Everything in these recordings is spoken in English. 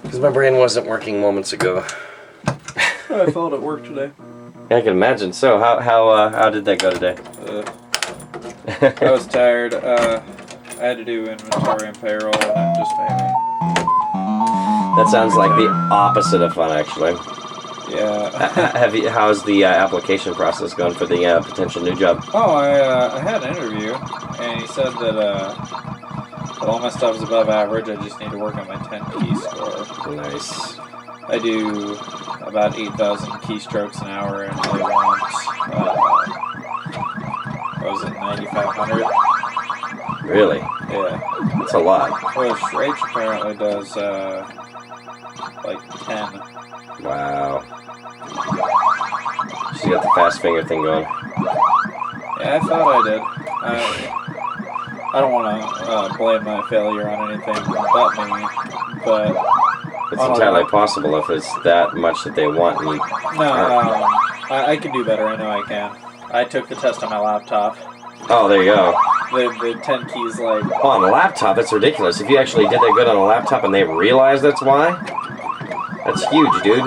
Because my brain wasn't working moments ago. I thought it worked today. Yeah, I can imagine. So, how did that go today? I was tired. I had to do inventory and payroll, and it just made me. That sounds like the opposite of fun, actually. Yeah. How's the application process going for the potential new job? Oh, I had an interview, and he said that all my stuff is above average. I just need to work on my 10 key score. Nice. I do about 8,000 keystrokes an hour, and they want, what was it, 9,500? Really? Yeah. That's a lot. Well, Rach apparently does, like 10. Wow. She got the fast finger thing going. Yeah, I thought I did. I don't want to blame my failure on anything but me, but... It's entirely possible if it's that much that they want. And you I can do better. I know I can. I took the test on my laptop. Oh, there you go. The 10 keys, like... Oh, on a laptop, that's ridiculous. If you actually did that good on a laptop and they realize that's why, that's huge, dude.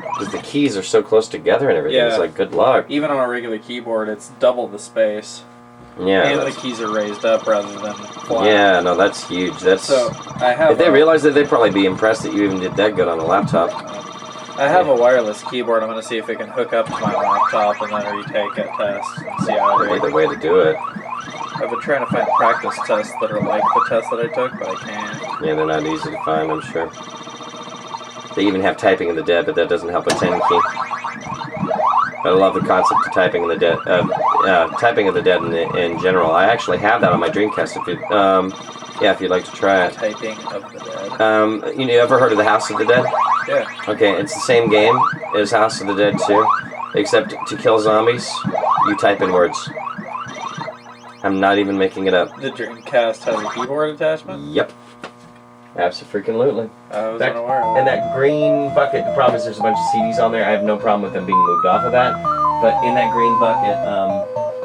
Because the keys are so close together and everything. Yeah. It's like, good luck. Even on a regular keyboard, it's double the space. Yeah. And the keys are raised up rather than flat. Yeah, no, that's huge. That's... So, I have... If they realized that, they'd probably be impressed that you even did that good on a laptop. I have a wireless keyboard. I'm going to see if it can hook up to my laptop and then retake a test and see how I do. The way to do it. I've been trying to find practice tests that are like the test that I took, but I can't. Yeah, they're not easy to find, I'm sure. They even have typing in the dead, but that doesn't help a 10 key. But I love the concept of typing in the dead. Typing in the dead in general. I actually have that on my Dreamcast. If you, if you'd like to try it. Typing of the dead. You ever heard of the House of the Dead? Yeah. Okay, it's the same game as House of the Dead 2, except to kill zombies, you type in words. I'm not even making it up. The Dreamcast has a keyboard attachment? Yep. Absolutely. I was unaware of that. And that green bucket, the problem is there's a bunch of CDs on there. I have no problem with them being moved off of that. But in that green bucket,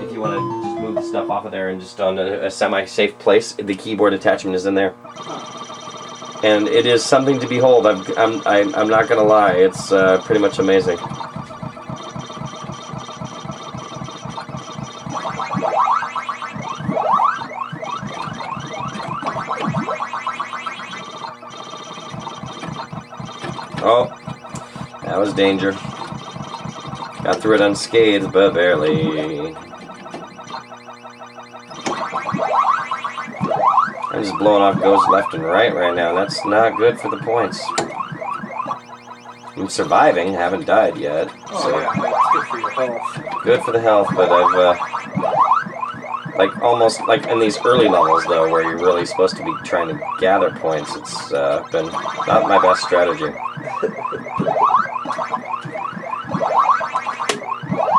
if you want to just move the stuff off of there and just on a semi-safe place, the keyboard attachment is in there. And it is something to behold. I'm not going to lie. It's pretty much amazing. Oh, that was danger. Got through it unscathed, but barely. I'm just blowing off ghosts left and right now. That's not good for the points. I'm surviving, haven't died yet. So yeah, that's good for your health. Good for the health, but I've almost in these early levels though, where you're really supposed to be trying to gather points, it's been not my best strategy.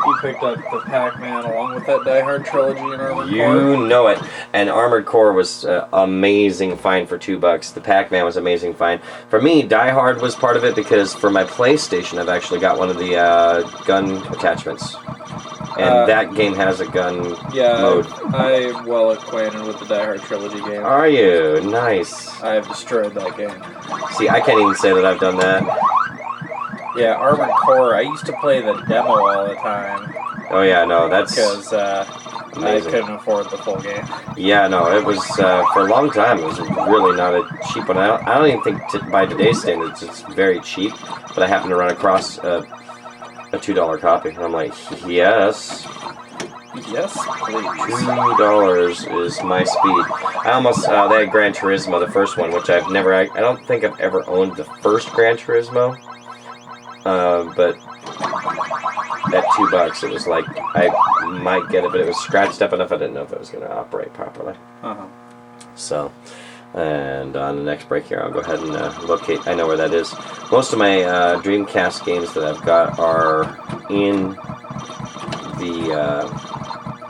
You picked up the Pac-Man along with that Die Hard trilogy in Armored Core? You know it. And Armored Core was amazing find for $2. The Pac-Man was amazing find. For me, Die Hard was part of it because for my PlayStation, I've actually got one of the gun attachments. And that game has a gun mode. I'm well acquainted with the Die Hard trilogy game. Are you? Nice. I have destroyed that game. See, I can't even say that I've done that. Yeah, Armored Core, I used to play the demo all the time. Oh yeah, no, that's... Because I couldn't afford the full game. Yeah, no, it was, for a long time, it was really not a cheap one. I don't even think, by today's standards, it's very cheap. But I happened to run across a $2 copy, and I'm like, yes. Yes, please. $2 is my speed. I almost, they had Gran Turismo, the first one, which I've never, I don't think I've ever owned the first Gran Turismo. But at $2, it was like, I might get it, but it was scratched up enough I didn't know if it was going to operate properly. So, and on the next break here, I'll go ahead and locate, I know where that is. Most of my Dreamcast games that I've got are in the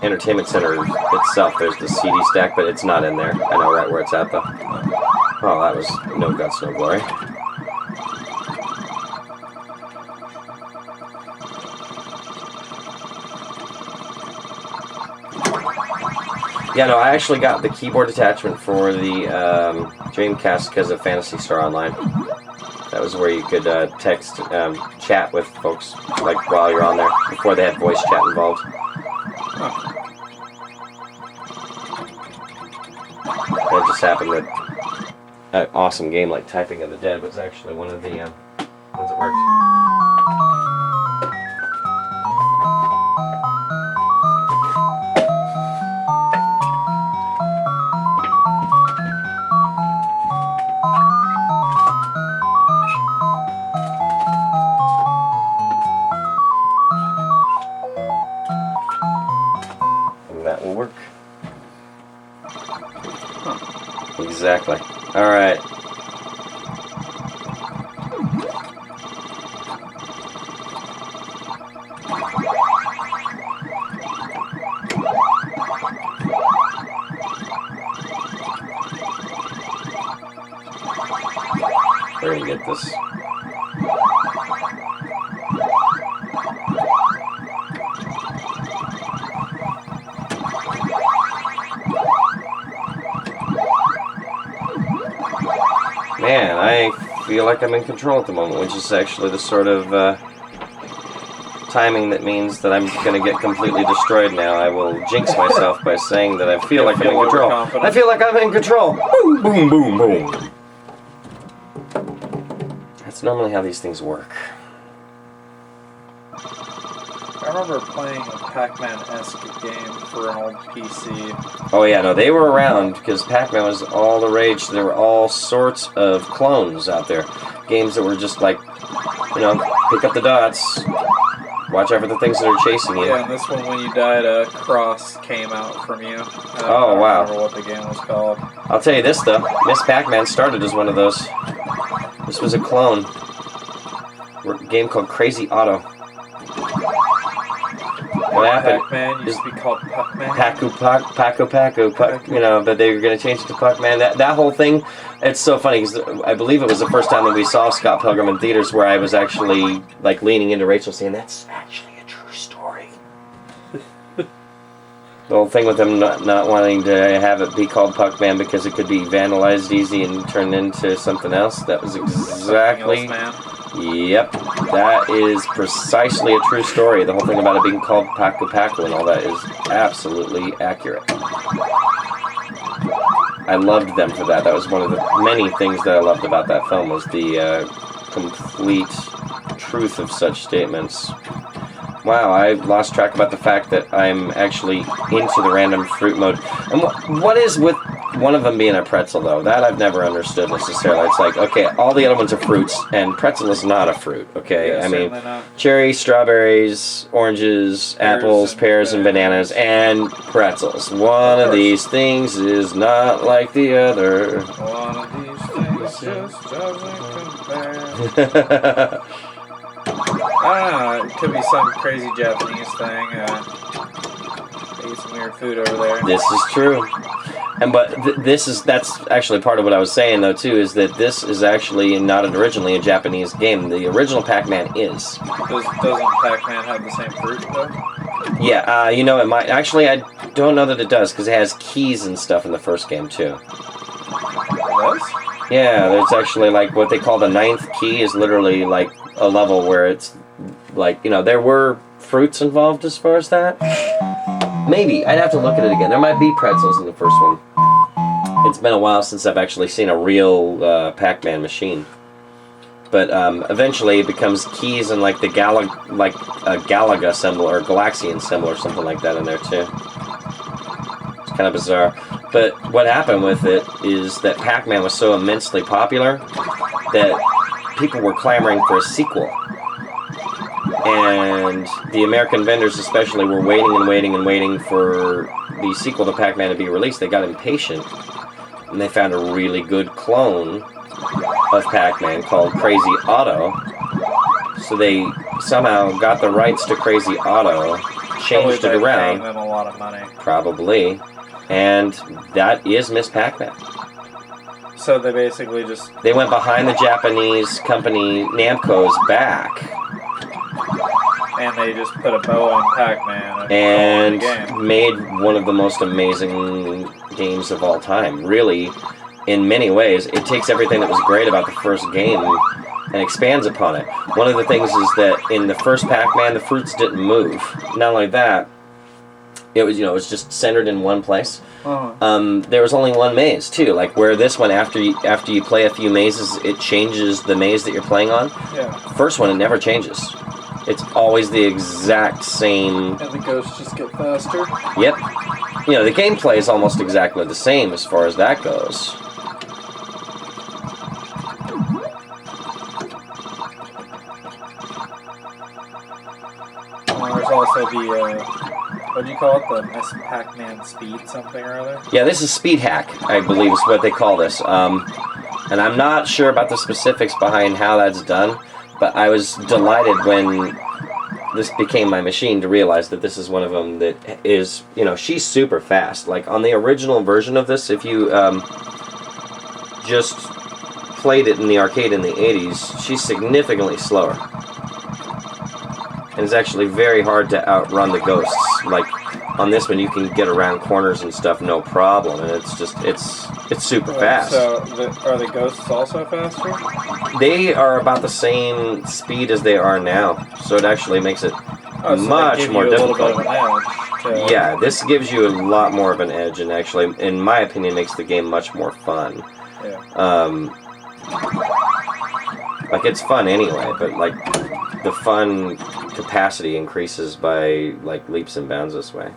Entertainment Center itself. There's the CD stack, but it's not in there. I know right where it's at, though. Oh, that was no guts, no glory. Yeah, no, I actually got the keyboard attachment for the Dreamcast because of Phantasy Star Online. That was where you could text, chat with folks, like, while you're on there, before they had voice chat involved. Huh. That just happened that an awesome game like Typing of the Dead was actually one of the ones that worked. That will work. Huh. Exactly. Alright. We're gonna get this. Man, I feel like I'm in control at the moment, which is actually the sort of timing that means that I'm going to get completely destroyed now. I will jinx myself by saying that I feel like I'm in control. I feel like I'm in control. Boom, boom, boom, boom. That's normally how these things work. I remember playing a Pac-Man-esque game for an old PC. Oh yeah, no, they were around because Pac-Man was all the rage. There were all sorts of clones out there. Games that were just like, you know, pick up the dots, watch out for the things that are chasing you. Yeah, and this one, when you died, a cross came out from you. Oh, wow. I don't remember what the game was called. I'll tell you this, though. Miss Pac-Man started as one of those. This was a clone. A game called Crazy Otto. What happened? Pac-Man used to be called Pac-Man. Pacu, you know, but they were going to change it to Pac-Man. That whole thing, it's so funny because I believe it was the first time that we saw Scott Pilgrim in theaters where I was actually like leaning into Rachel saying, that's actually a true story. The whole thing with them not wanting to have it be called Pac-Man because it could be vandalized easy and turned into something else. That was exactly... Yep, that is precisely a true story. The whole thing about it being called Pacu and all that is absolutely accurate. I loved them for that. That was one of the many things that I loved about that film was the complete truth of such statements. Wow, I lost track about the fact that I'm actually into the random fruit mode. And what is with one of them being a pretzel, though? That I've never understood necessarily. It's like, okay, all the other ones are fruits, and pretzel is not a fruit, okay? Yeah, I mean, not. Cherries, strawberries, oranges, apples, pears, and bananas, and pretzels. One of these things is not like the other. One of these things just doesn't compare. I don't know, it could be some crazy Japanese thing. They eat some weird food over there. This is true. But that's actually part of what I was saying, though, too, is that this is actually not originally a Japanese game. The original Pac-Man is. Doesn't Pac-Man have the same fruit, though? Yeah, you know, it might. Actually, I don't know that it does, because it has keys and stuff in the first game, too. It does? Yeah, there's actually, like, what they call the 9th key is literally, like, a level where it's, like, you know, there were fruits involved as far as that. Maybe. I'd have to look at it again. There might be pretzels in the first one. It's been a while since I've actually seen a real Pac-Man machine. But eventually it becomes keys and like the Galaga symbol or Galaxian symbol or something like that in there too. It's kind of bizarre. But what happened with it is that Pac-Man was so immensely popular that people were clamoring for a sequel. And the American vendors especially were waiting for the sequel to Pac-Man to be released. They got impatient, and they found a really good clone of Pac-Man called Crazy Otto. So they somehow got the rights to Crazy Otto, changed it around. Them a lot of money. Probably. And that is Miss Pac-Man. So they basically just... They went behind the Japanese company Namco's back. And they just put a bow on Pac-Man and made one of the most amazing games of all time. Really, in many ways, it takes everything that was great about the first game and expands upon it. One of the things is that in the first Pac-Man, the fruits didn't move. Not only that, it was, it was just centered in one place. There was only one maze too, like where this one, after you play a few mazes, it changes the maze that you're playing on. Yeah. First one, it never changes. It's always the exact same. And the ghosts just get faster. Yep. The gameplay is almost exactly the same as far as that goes. There's also the, what do you call it? The Miss Pac-Man Speed something or other? Yeah, this is Speed Hack, I believe is what they call this. And I'm not sure about the specifics behind how that's done, but I was delighted when this became my machine to realize that this is one of them that is, she's super fast. Like, on the original version of this, if you just played it in the arcade in the 80s, she's significantly slower. And it's actually very hard to outrun the ghosts. Like, on this one, you can get around corners and stuff no problem, and it's super fast. So, are the ghosts also faster? They are about the same speed as they are now, so it actually makes it much more difficult. A little bit of an edge. Yeah, this gives you a lot more of an edge, and actually, in my opinion, makes the game much more fun. Yeah. Like, it's fun anyway, but like the fun capacity increases by like leaps and bounds this way.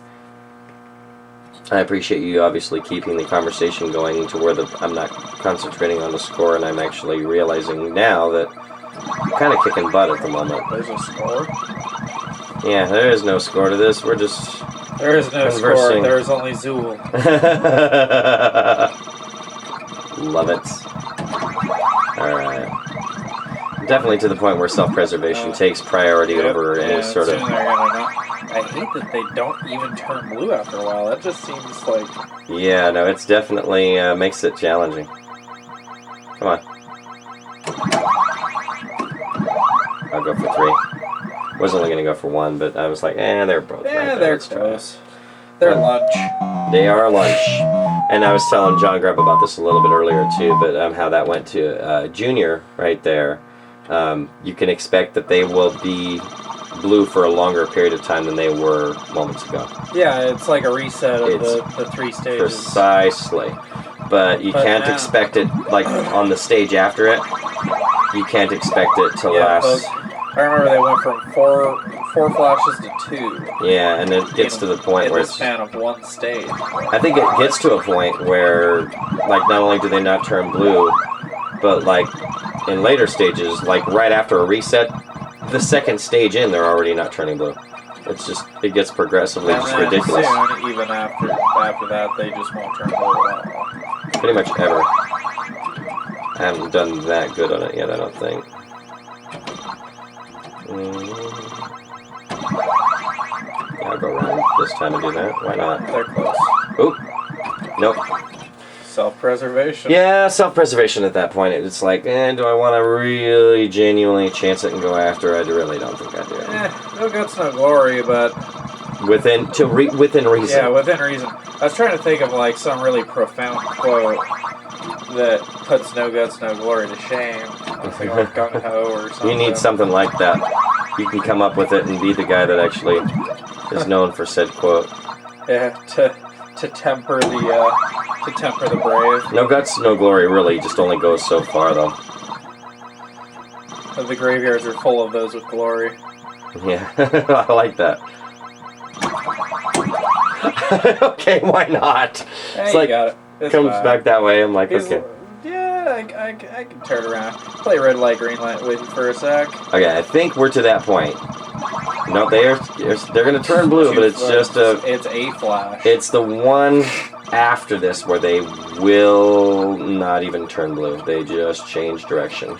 I appreciate you obviously keeping the conversation going to where I'm not concentrating on the score, and I'm actually realizing now that I'm kind of kicking butt at the moment. There's a score? Yeah, there is no score to this. We're just There is no conversing. Score. There is only Zool. Love it. Alright. Definitely to the point where self-preservation takes priority over any sort of... I hate that they don't even turn blue after a while. That just seems like... Yeah, no, it's definitely makes it challenging. Come on. I'll go for 3. Was only going to go for 1, but I was like, they're both right there. They're close. They're lunch. They are lunch. And I was telling John Grubb about this a little bit earlier too, but how that went to Junior right there. You can expect that they will be blue for a longer period of time than they were moments ago. Yeah, it's like a reset of the 3 stages. Precisely. But you can't expect it, like, on the stage after it, you can't expect it to last. I remember they went from 4 flashes to 2. Yeah, and it gets to the point where it's... in the span of 1 stage. I think it gets to a point where, like, not only do they not turn blue, but, like, in later stages, like, right after a reset, the second stage in, they're already not turning blue. It's just, it gets progressively just ridiculous. Soon, even after that, they just won't turn blue at all. Pretty much ever. I haven't done that good on it yet, I don't think. Yeah, I'll go around this time and do that. Why not? They're close. Oop. Nope. Self-preservation. Yeah, self-preservation at that point. It's like, do I want to really genuinely chance it and go after? I really don't think I do. No guts, no glory, but... Within reason. Yeah, within reason. I was trying to think of, like, some really profound quote that puts no guts, no glory to shame. Something like gung-ho or something. You need something like that. You can come up with it and be the guy that actually is known for said quote. Yeah, to temper the brave. No guts, no glory really just only goes so far, though. The graveyards are full of those with glory. Yeah, I like that. Okay, why not? Hey, it's like, you got it. It's comes fine. back that way, I'm like, okay. Yeah, I can turn around. Play red light, green light with you for a sec. Okay, I think we're to that point. No, they're gonna turn blue, but it's just it's a flash. It's the one after this where they will not even turn blue. They just change direction.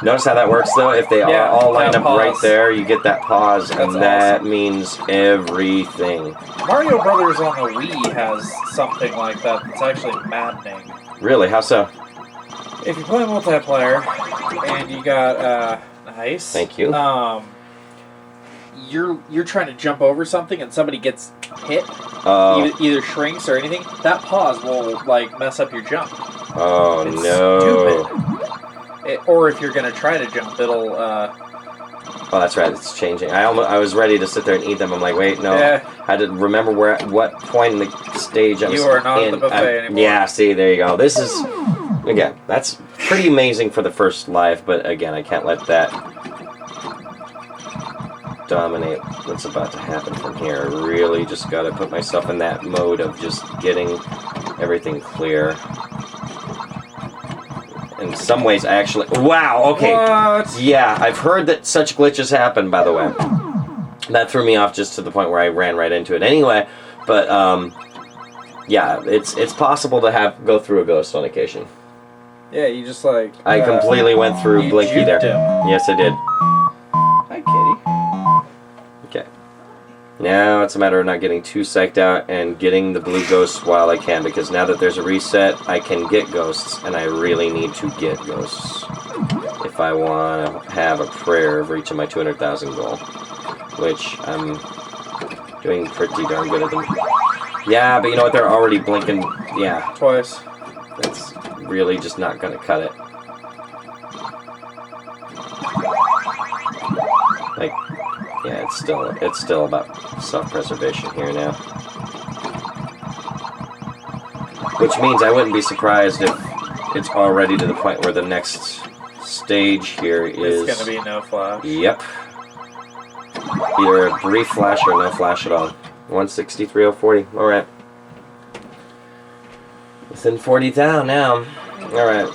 Notice how that works, though? If they are all lined up right there, you get that pause, and that means everything. Mario Brothers on the Wii has something like that that's actually maddening. Really? How so? If you play multiplayer, and you got, nice. Thank you. you're trying to jump over something and somebody gets hit, either shrinks or anything, that pause will like mess up your jump. Oh, it's no. Stupid. Or if you're gonna try to jump, it'll. Oh, that's right. It's changing. I was ready to sit there and eat them. I'm like, wait, no. Yeah. I had to remember what point in the stage I was in. You are not at the buffet anymore. Yeah, see, there you go. This is, again, that's pretty amazing for the first life, but again, I can't let that dominate what's about to happen from here. I really just got to put myself in that mode of just getting everything clear. In some ways, I actually... Wow, okay. What? Yeah, I've heard that such glitches happen, by the way. That threw me off just to the point where I ran right into it anyway. But, yeah, it's possible to go through a ghost on occasion. Yeah, you just like... I completely went through Blinky there. Him. Yes, I did. Hi, kitty. Okay. Now it's a matter of not getting too psyched out and getting the blue ghosts while I can, because now that there's a reset, I can get ghosts, and I really need to get ghosts if I want to have a prayer of reaching my 200,000 goal, which I'm doing pretty darn good at them. Yeah, but you know what? They're already blinking. Yeah. Twice. That's really just not going to cut it. Like... Yeah, it's still about self-preservation here now. Which means I wouldn't be surprised if it's already to the point where the next stage here is... It's gonna be no flash. Yep. Either a brief flash or no flash at all. 163,040. Alright. Within 40 down now. Alright.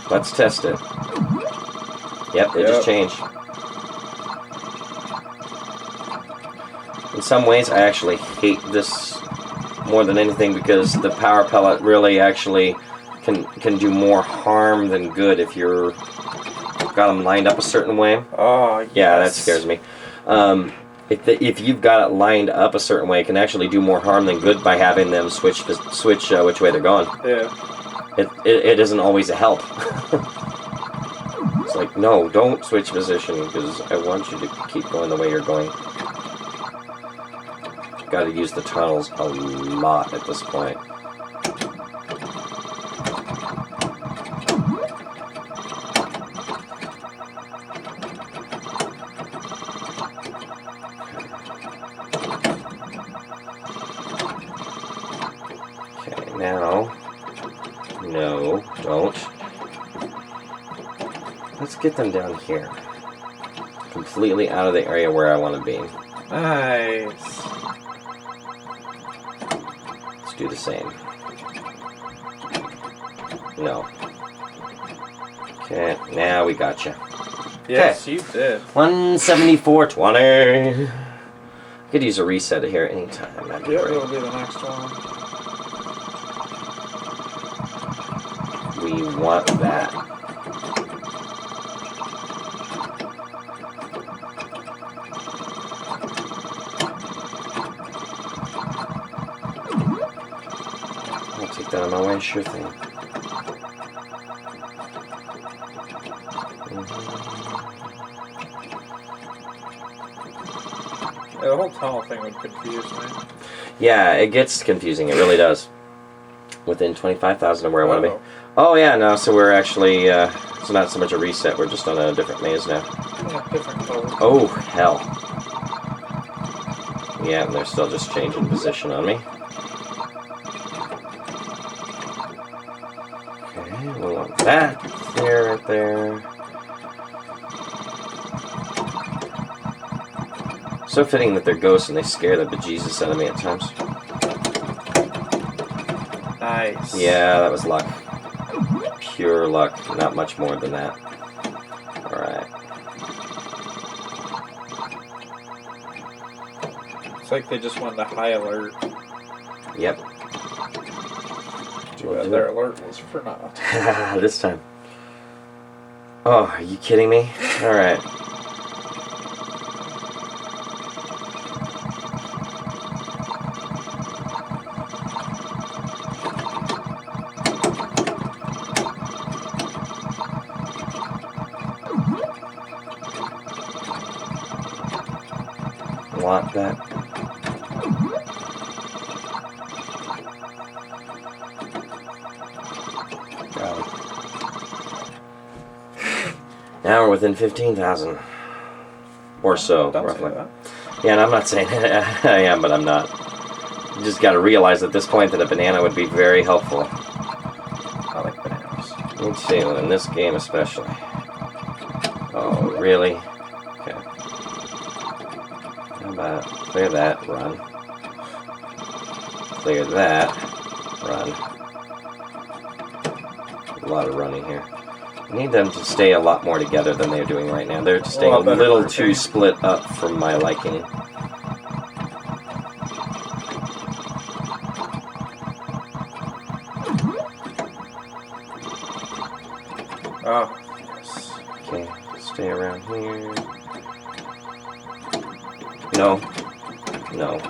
Let's test it. Yep, it just changed. In some ways, I actually hate this more than anything because the power pellet really actually can do more harm than good if you're got them lined up a certain way. Oh, yes. Yeah, that scares me. If you've got it lined up a certain way, it can actually do more harm than good by having them switch which way they're going. Yeah. It isn't always a help. It's like, no, don't switch position because I want you to keep going the way you're going. Got to use the tunnels a lot at this point. Okay, now, no, don't. Let's get them down here. Completely out of the area where I want to be. Nice. Let's do the same. No. Okay, now we got you. Yes, you did. 174.20. Could use a reset here anytime. Yeah, it'll be the next one. We want that. I'll take that on my way, sure thing. Yeah, the whole tunnel thing would confuse me. Yeah, it gets confusing. It really does. Within 25,000 of where I want to be. Oh yeah, no. So we're actually it's not so much a reset. We're just on a different maze now. Yeah, different colors. Oh hell. Yeah, and they're still just changing position on me. Okay, we want that there, right there. So fitting that they're ghosts and they scare the bejesus out of me at times. Nice. Yeah, that was luck. Pure luck, not much more than that. Alright. It's like they just wanted a high alert. Yep. Their alert was for naught. This time. Oh, are you kidding me? Alright. that. Now we're within 15,000. Or so, Don't roughly. say that. Yeah, and I'm not saying I am, but I'm not. You just gotta realize at this point that a banana would be very helpful. I like bananas. Me too, in this game especially. Oh, really? Okay. How about clear that, run. Clear that, run. A lot of running here. I need them to stay a lot more together than they're doing right now. They're just staying a little too split up for my liking. Oh, yes. Okay, stay around here. No. No.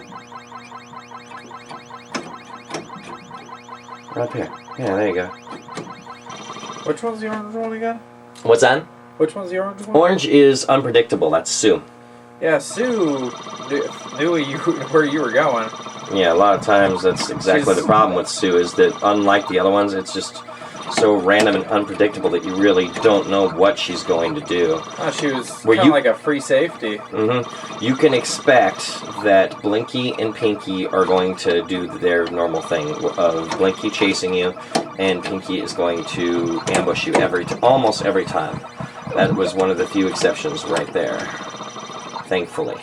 Up here. Yeah, there you go. Which one's the orange one again? What's that? Which one's the orange one? Orange is unpredictable. That's Sue. Yeah, Sue knew where you were going. Yeah, a lot of times that's exactly the problem with Sue, is that unlike the other ones, it's just so random and unpredictable that you really don't know what she's going to do. Oh, she was kind of like a free safety. Mm-hmm. You can expect that Blinky and Pinky are going to do their normal thing of Blinky chasing you, and Pinky is going to ambush you almost every time. That was one of the few exceptions right there, thankfully.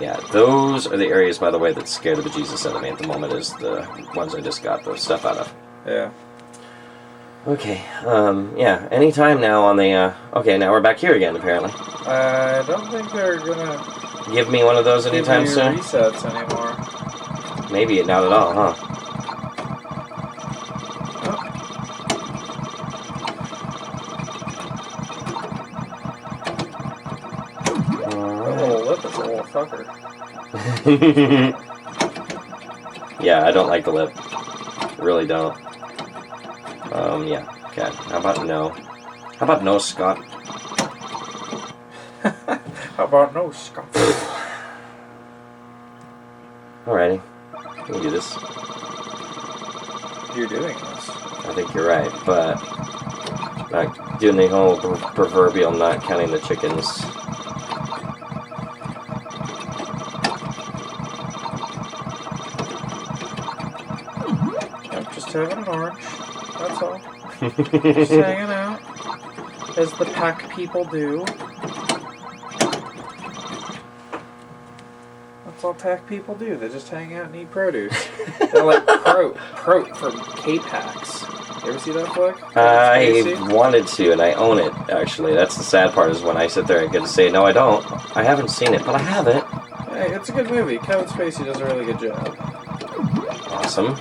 Yeah, those are the areas, by the way, that scare the bejesus out of me at the moment, is the ones I just got the stuff out of. Yeah. Okay, yeah, anytime now on the, okay, now we're back here again, apparently. I don't think they're gonna give me one of those anytime soon? Resets anymore. Maybe not at all, huh? That little lip is a little fucker. Yeah, I don't like the lip. Really don't. Yeah. Okay. How about no? How about no, Scott? How about no, Scott? Alrighty. We can do this. You're doing this. I think you're right, but not doing the whole proverbial not counting the chickens. I'm just having an orange. That's all. Just hanging out, as the Pac people do. That's all Pac people do. They just hang out and eat produce. They're like Prote from K-Pax. You ever see that flick? I wanted to, and I own it, actually. That's the sad part, is when I sit there and get to say, no, I don't. I haven't seen it, but I have it. Hey, it's a good movie. Kevin Spacey does a really good job. Awesome.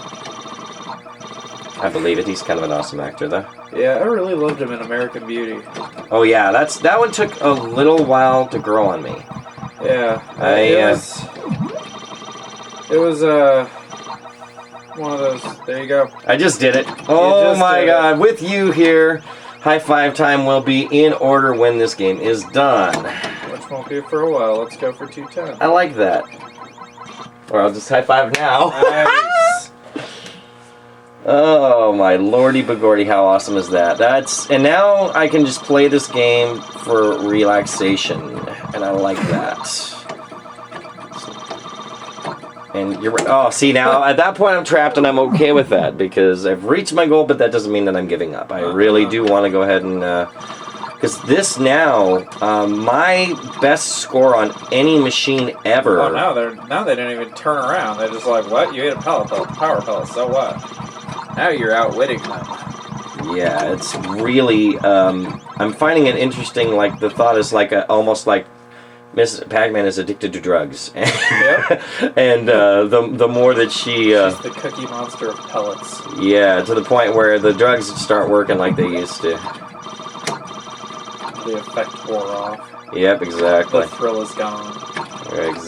I believe it. He's kind of an awesome actor, though. Yeah, I really loved him in American Beauty. Oh yeah, that one took a little while to grow on me. Yeah, it was one of those. There you go. I just did it. Oh my God! With you here, high five time will be in order when this game is done. Which won't be for a while. Let's go for 210. I like that. Or I'll just high five now. Nice. Oh my lordy begordy, how awesome is that? And now I can just play this game for relaxation, and I like that. And you're oh, see now at that point I'm trapped, and I'm okay with that because I've reached my goal, but that doesn't mean that I'm giving up. I really do want to go ahead and because this now my best score on any machine ever. Oh, now they don't even turn around. They're just like, what? You ate a power pellet, so what? Now you're outwitting them. Yeah, it's really, I'm finding it interesting, like, the thought is like, almost like Mrs. Pac-Man is addicted to drugs. Yep. And the more that she's the cookie monster of pellets. Yeah, to the point where the drugs start working like they used to. The effect wore off. Yep, exactly. The thrill is gone.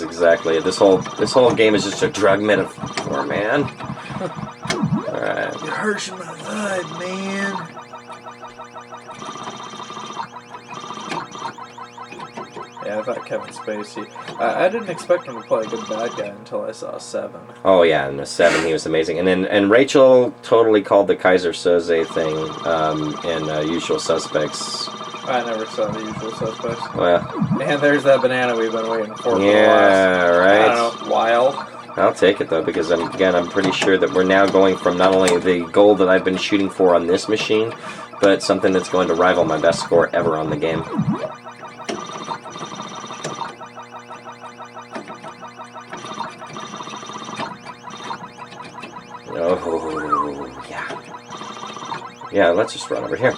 Exactly. This whole game is just a drug metaphor, man. Alright. You're hurting my blood, man. Yeah, I thought Kevin Spacey. I didn't expect him to play a good bad guy until I saw 7. Oh yeah, in the 7 he was amazing, and Rachel totally called the Kaiser Soze thing in Usual Suspects. I never saw The Usual Suspects. Well, And there's that banana we've been waiting for the yeah, last, right. I don't know, while. I'll take it though, because I'm pretty sure that we're now going from not only the goal that I've been shooting for on this machine, but something that's going to rival my best score ever on the game. Oh, yeah. Yeah, let's just run over here.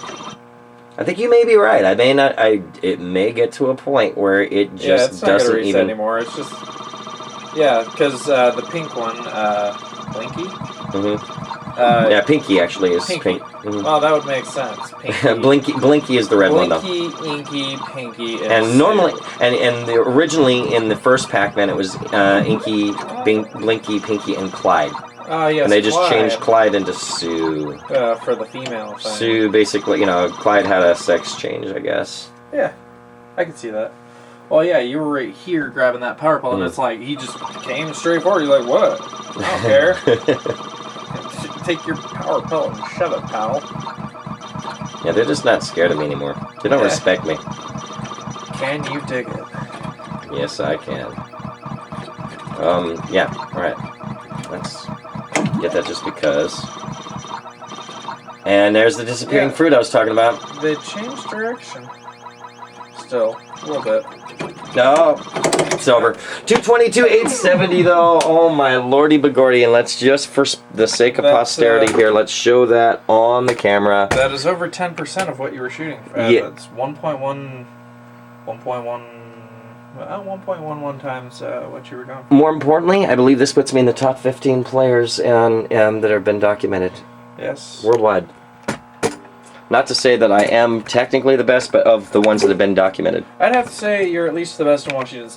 I think you may be right. I may not. It may get to a point where it just it's not doesn't gonna reset even anymore. It's just because the pink one, Blinky. Yeah, Pinky actually is Pinky. pink. Well, that would make sense. Pinky. Blinky is the red one though. Blinky, Inky, Pinky, And normally, originally in the first Pac-Man, it was Inky, Blinky, Pinky, and Clyde. Oh yes. And they just Clyde, changed Clyde into Sue. for the female thing. Sue, basically, Clyde had a sex change, I guess. Yeah, I can see that. Well, yeah, you were right here grabbing that power pole, and it's like he just came straight forward. You're like, what? I don't care. Take your power pellet and shove it, pal. Yeah, they're just not scared of me anymore. They don't respect me. Can you dig it? Yes, I can. Yeah, alright. Let's get that just because. And there's the disappearing fruit I was talking about. They changed direction. Still, a little bit. No, it's over. 222, 870 though. Oh my lordy bagordy. And let's just, for the sake of posterity here, let's show that on the camera. That is over 10% of what you were shooting. Yeah. That's 1.11 times what you were going for. More importantly, I believe this puts me in the top 15 players that have been documented. Yes. Worldwide. Not to say that I am technically the best, but of the ones that have been documented. I'd have to say you're at least the best in Washington State.